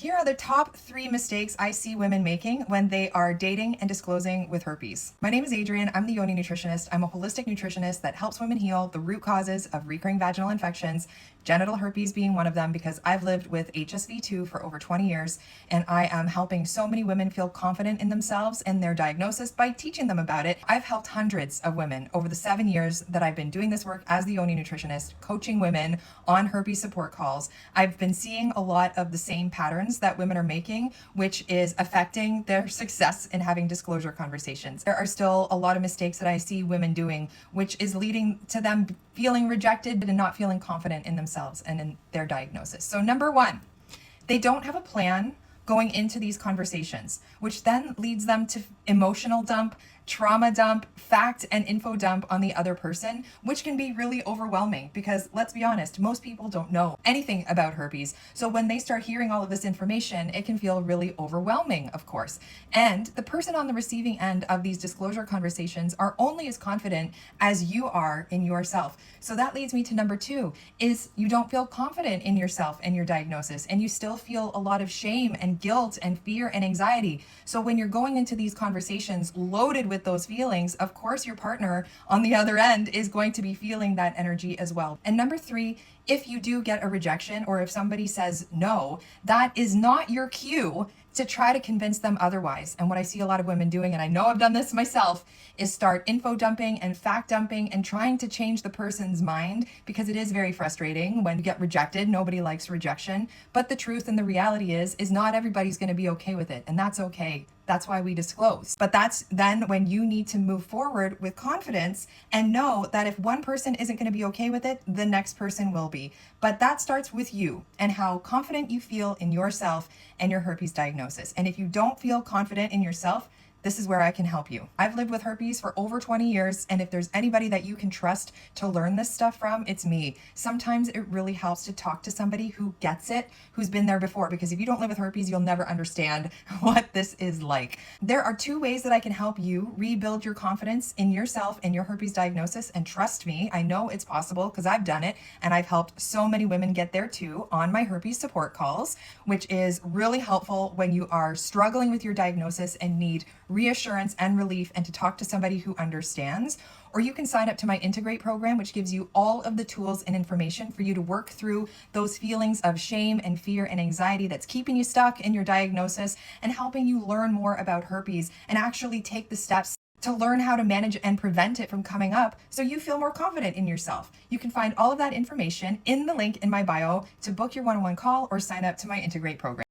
Here are the top 3 mistakes I see women making when they are dating and disclosing with herpes. My name is Adrienne. I'm the Yoni nutritionist. I'm a holistic nutritionist that helps women heal the root causes of recurring vaginal infections, genital herpes being one of them, because I've lived with HSV2 for over 20 years, and I am helping so many women feel confident in themselves and their diagnosis by teaching them about it. I've helped hundreds of women over the 7 years that I've been doing this work as the Yoni nutritionist, coaching women on herpes support calls. I've been seeing a lot of the same patterns that women are making, which is affecting their success in having disclosure conversations. There are still a lot of mistakes that I see women doing, which is leading to them feeling rejected and not feeling confident in themselves and in their diagnosis. So number 1, they don't have a plan going into these conversations, which then leads them to emotional dump, trauma dump, fact and info dump on the other person, which can be really overwhelming because, let's be honest, most people don't know anything about herpes. So when they start hearing all of this information, it can feel really overwhelming, of course. And the person on the receiving end of these disclosure conversations are only as confident as you are in yourself. So that leads me to number 2, is you don't feel confident in yourself and your diagnosis, and you still feel a lot of shame and guilt and fear and anxiety. So when you're going into these conversations loaded with those feelings, of course your partner on the other end is going to be feeling that energy as well. And number 3, if you do get a rejection or if somebody says no, that is not your cue to try to convince them otherwise. And what I see a lot of women doing, and I know I've done this myself, is start info dumping and fact dumping and trying to change the person's mind, because it is very frustrating when you get rejected. Nobody likes rejection. But the truth and the reality is not everybody's going to be okay with it. And that's okay. That's why we disclose. But that's then when you need to move forward with confidence and know that if one person isn't going to be okay with it, the next person will be. But that starts with you and how confident you feel in yourself and your herpes diagnosis. And if you don't feel confident in yourself, this is where I can help you. I've lived with herpes for over 20 years, and if there's anybody that you can trust to learn this stuff from, it's me. Sometimes it really helps to talk to somebody who gets it, who's been there before, because if you don't live with herpes, you'll never understand what this is like. There are 2 ways that I can help you rebuild your confidence in yourself and your herpes diagnosis, and trust me, I know it's possible because I've done it, and I've helped so many women get there too on my herpes support calls, which is really helpful when you are struggling with your diagnosis and need reassurance and relief, and to talk to somebody who understands. Or you can sign up to my Integrate program, which gives you all of the tools and information for you to work through those feelings of shame and fear and anxiety that's keeping you stuck in your diagnosis, and helping you learn more about herpes and actually take the steps to learn how to manage and prevent it from coming up so you feel more confident in yourself. You can find all of that information in the link in my bio to book your one-on-one call or sign up to my Integrate program.